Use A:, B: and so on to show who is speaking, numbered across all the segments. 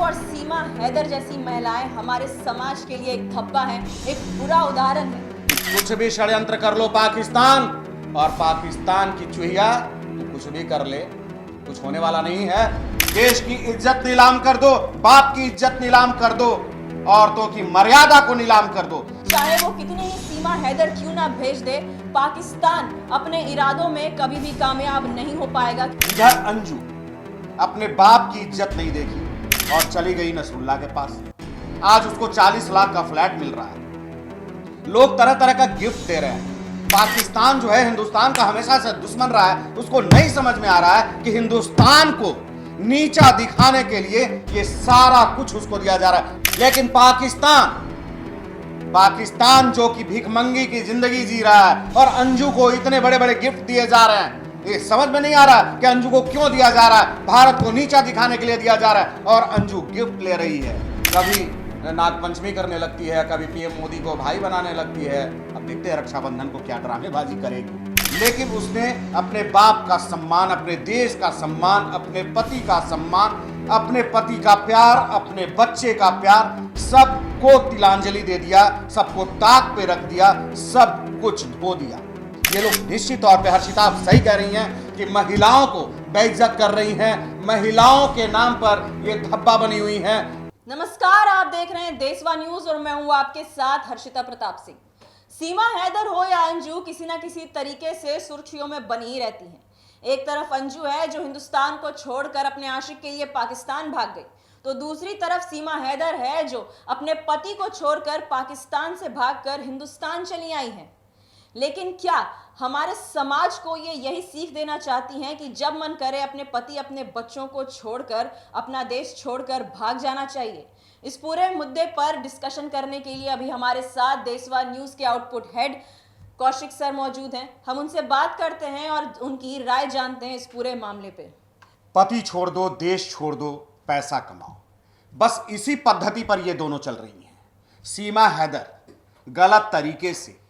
A: और सीमा हैदर जैसी महिलाएं हमारे समाज के लिए एक धब्बा है, एक बुरा उदाहरण है।
B: कुछ भी षड्यंत्र कर लो पाकिस्तान, और पाकिस्तान की चूहिया तो कुछ भी कर ले, कुछ होने वाला नहीं है। देश की इज्जत नीलाम कर दो, बाप की इज्जत नीलाम कर दो, औरतों की मर्यादा को नीलाम कर दो।
A: चाहे वो कितनी ही सीमा हैदर क्यों ना भेज दे, पाकिस्तान अपने इरादों में कभी भी कामयाब नहीं हो पाएगा।
B: इधर अंजू अपने बाप की इज्जत नहीं देखी और चली गई नसरुल्लाह के पास। आज उसको 40 लाख का फ्लैट मिल रहा है, लोग तरह तरह का गिफ्ट दे रहे हैं। पाकिस्तान जो है हिंदुस्तान का हमेशा से दुश्मन रहा है, उसको नहीं समझ में आ रहा है कि हिंदुस्तान को नीचा दिखाने के लिए ये सारा कुछ उसको दिया जा रहा है। लेकिन पाकिस्तान जो कि भिखमंगी की जिंदगी जी रहा है और अंजू को इतने बड़े बड़े गिफ्ट दिए जा रहे हैं, ये समझ में नहीं आ रहा कि अंजू को क्यों दिया जा रहा है। भारत को नीचा दिखाने के लिए दिया जा रहा है और अंजू गिफ्ट ले रही है। कभी नागपंचमी करने लगती है, कभी पीएम मोदी को भाई बनाने लगती है। अब देखते हैं रक्षाबंधन को क्या ड्रामेबाजी करेगी। लेकिन उसने अपने बाप का सम्मान, अपने देश का सम्मान, अपने पति का सम्मान, अपने पति का प्यार, अपने बच्चे का प्यार, सबको तिलांजलि दे दिया, सबको ताक पे रख दिया, सब कुछ धो दिया। ये लोग निश्चित तौर पे हर्षिता आप सही कह रही हैं कि महिलाओं को बेइज्जत कर रही हैं, महिलाओं के नाम पर ये धब्बा बनी हुई हैं।
A: नमस्कार, आप देख रहे हैं देशवा न्यूज और मैं हूं आपके साथ हर्षिता प्रताप सिंह। सीमा हैदर हो या अंजू, किसी ना किसी तरीके से सुर्खियों में बनी ही रहती हैं। एक तरफ अंजू है जो हिंदुस्तान को छोड़कर अपने आशिक के लिए पाकिस्तान भाग गई, तो दूसरी तरफ सीमा हैदर है जो अपने पति को छोड़कर पाकिस्तान से भागकर हिंदुस्तान चली आई हैं। लेकिन क्या हमारे समाज को ये यही सीख देना चाहती हैं कि जब मन करे अपने पति, अपने बच्चों को छोड़कर, अपना देश छोड़कर भाग जाना चाहिए? इस पूरे मुद्दे पर डिस्कशन करने के लिए अभी हमारे साथ देशवा न्यूज के आउटपुट हेड कौशिक सर मौजूद हैं। हम उनसे बात करते हैं और उनकी राय जानते हैं इस पूरे मामले पे।
B: पति छोड़ दो, देश छोड़ दो, पैसा कमाओ, बस इसी पद्धति पर ये दोनों चल रही हैं। सीमा हैदर गलत तरीके से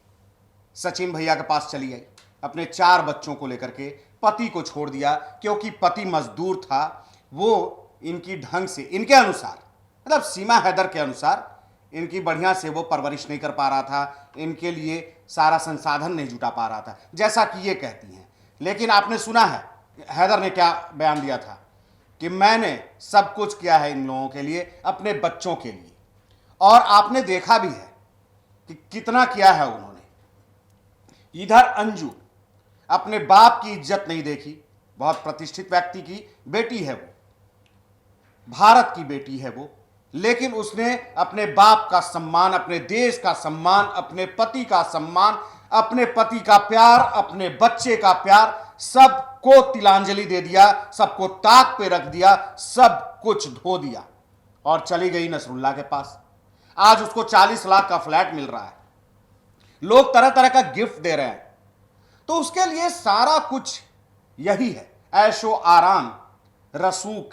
B: सचिन भैया के पास चली आई, अपने 4 बच्चों को लेकर के पति को छोड़ दिया, क्योंकि पति मजदूर था। वो इनकी ढंग से, इनके अनुसार, मतलब सीमा हैदर के अनुसार, इनकी बढ़िया से वो परवरिश नहीं कर पा रहा था, इनके लिए सारा संसाधन नहीं जुटा पा रहा था, जैसा कि ये कहती हैं। लेकिन आपने सुना है हैदर ने क्या बयान दिया था कि मैंने सब कुछ किया है इन लोगों के लिए, अपने बच्चों के लिए, और आपने देखा भी है कि कितना किया है उन्होंने। इधर अंजू अपने बाप की इज्जत नहीं देखी, बहुत प्रतिष्ठित व्यक्ति की बेटी है वो, भारत की बेटी है वो, लेकिन उसने अपने बाप का सम्मान, अपने देश का सम्मान, अपने पति का सम्मान, अपने पति का प्यार, अपने बच्चे का प्यार, सबको तिलांजलि दे दिया, सबको ताक पे रख दिया, सब कुछ धो दिया और चली गई नसरुल्लाह के पास। आज उसको 40 लाख का फ्लैट मिल रहा है, लोग तरह तरह का गिफ्ट दे रहे हैं, तो उसके लिए सारा कुछ यही है, ऐशो आराम, रसूख।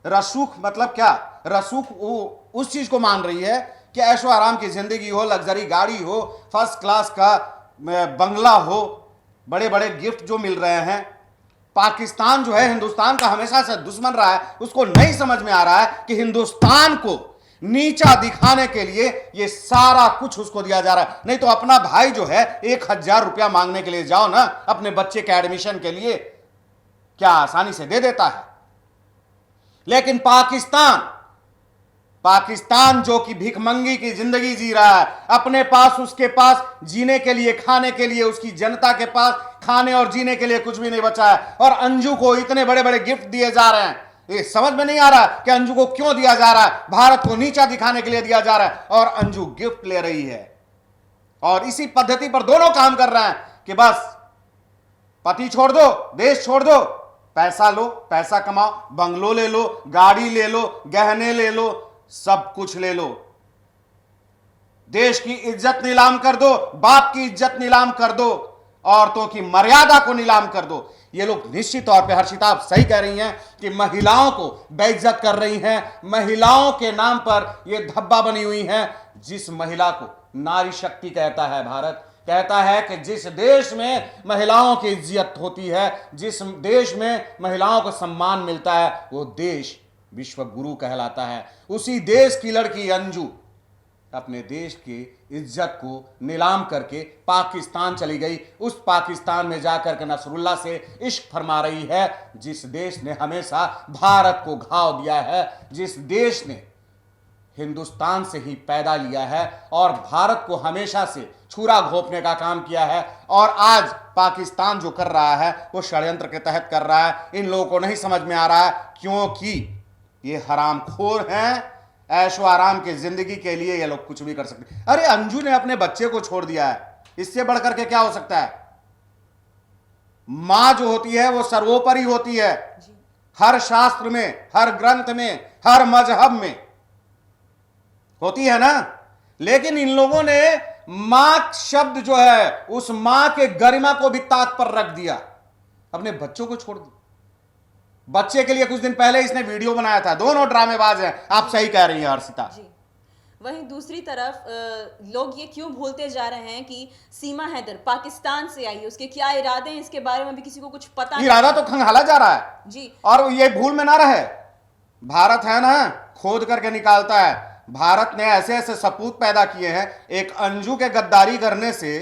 B: रसूख मतलब क्या? रसूख वो उस चीज को मान रही है कि ऐशो आराम की जिंदगी हो, लग्जरी गाड़ी हो, फर्स्ट क्लास का बंगला हो, बड़े बड़े गिफ्ट जो मिल रहे हैं। पाकिस्तान जो है हिंदुस्तान का हमेशा से दुश्मन रहा है, उसको नहीं समझ में आ रहा है कि हिंदुस्तान को नीचा दिखाने के लिए ये सारा कुछ उसको दिया जा रहा है। नहीं तो अपना भाई जो है 1000 रुपया मांगने के लिए जाओ ना अपने बच्चे के एडमिशन के लिए, क्या आसानी से दे देता है। लेकिन पाकिस्तान जो कि भिखमंगी की जिंदगी जी रहा है, अपने पास, उसके पास जीने के लिए, खाने के लिए, उसकी जनता के पास खाने और जीने के लिए कुछ भी नहीं बचा है, और अंजू को इतने बड़े बड़े गिफ्ट दिए जा रहे हैं। ये समझ में नहीं आ रहा कि अंजू को क्यों दिया जा रहा है। भारत को नीचा दिखाने के लिए दिया जा रहा है और अंजू गिफ्ट ले रही है। और इसी पद्धति पर दोनों काम कर रहे हैं कि बस पति छोड़ दो, देश छोड़ दो, पैसा लो, पैसा कमाओ, बंगलो ले लो, गाड़ी ले लो, गहने ले लो, सब कुछ ले लो। देश की इज्जत नीलाम कर दो, बाप की इज्जत नीलाम कर दो, औरतों की मर्यादा को नीलाम कर दो। ये लोग निश्चित तौर पे हर्षिता आप सही कह रही हैं कि महिलाओं को बेइज्जत कर रही हैं, महिलाओं के नाम पर ये धब्बा बनी हुई हैं। जिस महिला को नारी शक्ति कहता है भारत, कहता है कि जिस देश में महिलाओं की इज्जत होती है, जिस देश में महिलाओं को सम्मान मिलता है, वो देश विश्व गुरु कहलाता है। उसी देश की लड़की अंजू अपने देश की इज्जत को नीलाम करके पाकिस्तान चली गई। उस पाकिस्तान में जाकर के नसरुल्ला से इश्क फरमा रही है, जिस देश ने हमेशा भारत को घाव दिया है, जिस देश ने हिंदुस्तान से ही पैदा लिया है और भारत को हमेशा से छुरा घोंपने का काम किया है। और आज पाकिस्तान जो कर रहा है वो षड्यंत्र के तहत कर रहा है। इन लोगों को नहीं समझ में आ रहा है, क्योंकि ये हरामखोर हैं। ऐशो आराम की जिंदगी के लिए ये लोग कुछ भी कर सकते। अरे अंजू ने अपने बच्चे को छोड़ दिया है, इससे बढ़कर के क्या हो सकता है? मां जो होती है वो सर्वोपरि होती है, हर शास्त्र में, हर ग्रंथ में, हर मजहब में होती है ना। लेकिन इन लोगों ने मां शब्द जो है उस मां के गरिमा को भी ताक पर रख दिया, अपने बच्चों को छोड़ दिया। बच्चे के लिए कुछ दिन पहले इसने वीडियो बनाया था। दोनों ड्रामेबाज हैं, आप सही कह रही हैं हर्षिता
A: जी। वहीं दूसरी तरफ लोग ये क्यों भूलते जा रहे हैं कि सीमा हैदर पाकिस्तान से आई है, उसके क्या इरादे हैं इसके बारे में भी किसी को कुछ पता नहीं।
B: इरादा तो खंगाला जा रहा है
A: जी।
B: और ये भूल में ना रहे, भारत है ना, खोद करके निकालता है। भारत ने ऐसे ऐसे सपूत पैदा किए हैं, एक अंजू के गद्दारी करने से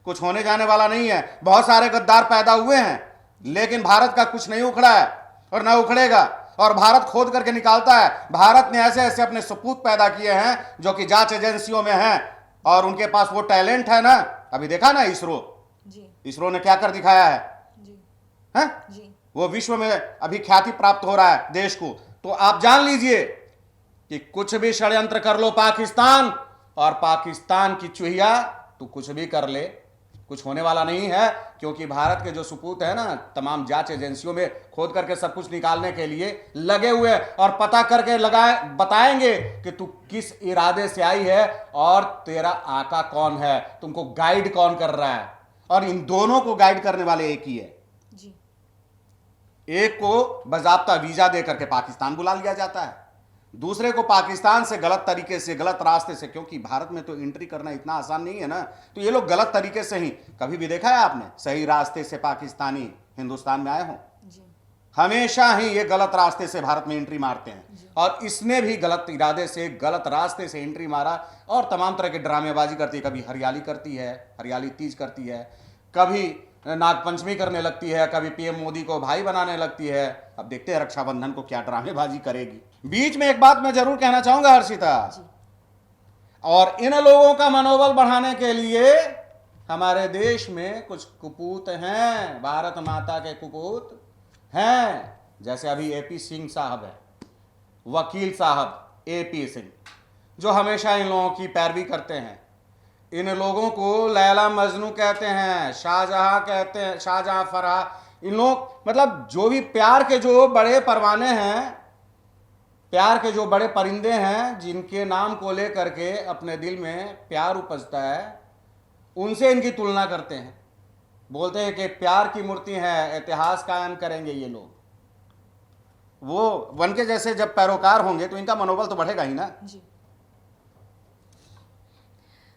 B: कुछ होने जाने वाला नहीं है। बहुत सारे गद्दार पैदा हुए हैं, लेकिन भारत का कुछ नहीं उखड़ा है और ना उखड़ेगा। और भारत खोद करके निकालता है। भारत ने ऐसे ऐसे अपने सपूत पैदा किए हैं जो कि जांच एजेंसियों में हैं और उनके पास वो टैलेंट है ना। अभी देखा ना इसरो, इसरो ने क्या कर दिखाया है, हैं?
A: जी।
B: वो विश्व में अभी ख्याति प्राप्त हो रहा है देश को। तो आप जान लीजिए कि कुछ भी षड्यंत्र कर लो पाकिस्तान, और पाकिस्तान की चूहिया तो कुछ भी कर ले, कुछ होने वाला नहीं है। क्योंकि भारत के जो सपूत है ना, तमाम जांच एजेंसियों में खोद करके सब कुछ निकालने के लिए लगे हुए हैं और पता करके बताएंगे कि तू किस इरादे से आई है और तेरा आका कौन है, तुमको गाइड कौन कर रहा है। और इन दोनों को गाइड करने वाले एक ही है
A: जी।
B: एक को बाज़ाब्ता वीजा देकर के पाकिस्तान बुला लिया जाता है, दूसरे को पाकिस्तान से गलत तरीके से, गलत रास्ते से, क्योंकि भारत में तो एंट्री करना इतना आसान नहीं है ना, तो ये लोग गलत तरीके से ही, कभी भी देखा है आपने सही रास्ते से पाकिस्तानी हिंदुस्तान में आए हों? हमेशा ही ये गलत रास्ते से भारत में एंट्री मारते हैं। और इसने भी गलत इरादे से, गलत रास्ते से एंट्री मारा और तमाम तरह की ड्रामेबाजी करती है। कभी हरियाली करती है, हरियाली तीज करती है, कभी नागपंचमी करने लगती है, कभी पीएम मोदी को भाई बनाने लगती है। अब देखते हैं रक्षाबंधन को क्या ड्रामेबाजी करेगी। बीच में एक बात मैं जरूर कहना चाहूंगा हर्षिता, और इन लोगों का मनोबल बढ़ाने के लिए हमारे देश में कुछ कुपूत हैं, भारत माता के कुपूत हैं। जैसे अभी एपी सिंह साहब है, वकील साहब एपी सिंह, जो हमेशा इन लोगों की पैरवी करते हैं। इन लोगों को लैला मजनू कहते हैं, शाहजहां कहते हैं, शाहजहां फराह। इन लोग मतलब जो भी प्यार के जो बड़े परवाने हैं, प्यार के जो बड़े परिंदे हैं, जिनके नाम को लेकर के अपने दिल में प्यार उपजता है, उनसे इनकी तुलना करते हैं। बोलते हैं कि प्यार की मूर्ति है, इतिहास कायम करेंगे ये लोग। वो वन के जैसे जब पैरोकार होंगे तो इनका मनोबल तो बढ़ेगा ही ना।
A: जी।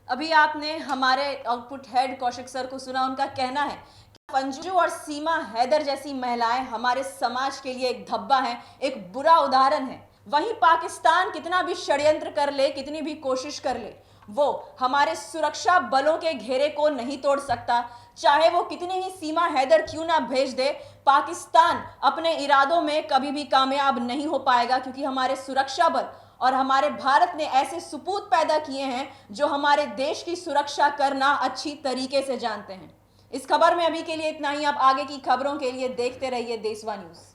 A: अभी आपने हमारे आउटपुट हेड कौशिक सर को सुना, उनका कहना है कि अंजू और सीमा हैदर जैसी महिलाएं हमारे समाज के लिए एक धब्बा है, एक बुरा उदाहरण है। वहीं पाकिस्तान कितना भी षड्यंत्र कर ले, कितनी भी कोशिश कर ले, वो हमारे सुरक्षा बलों के घेरे को नहीं तोड़ सकता। चाहे वो कितनी ही सीमा हैदर क्यों ना भेज दे, पाकिस्तान अपने इरादों में कभी भी कामयाब नहीं हो पाएगा, क्योंकि हमारे सुरक्षा बल और हमारे भारत ने ऐसे सुपूत पैदा किए हैं जो हमारे देश की सुरक्षा करना अच्छी तरीके से जानते हैं। इस खबर में अभी के लिए इतना ही। आप आगे की खबरों के लिए देखते रहिए देशवा न्यूज।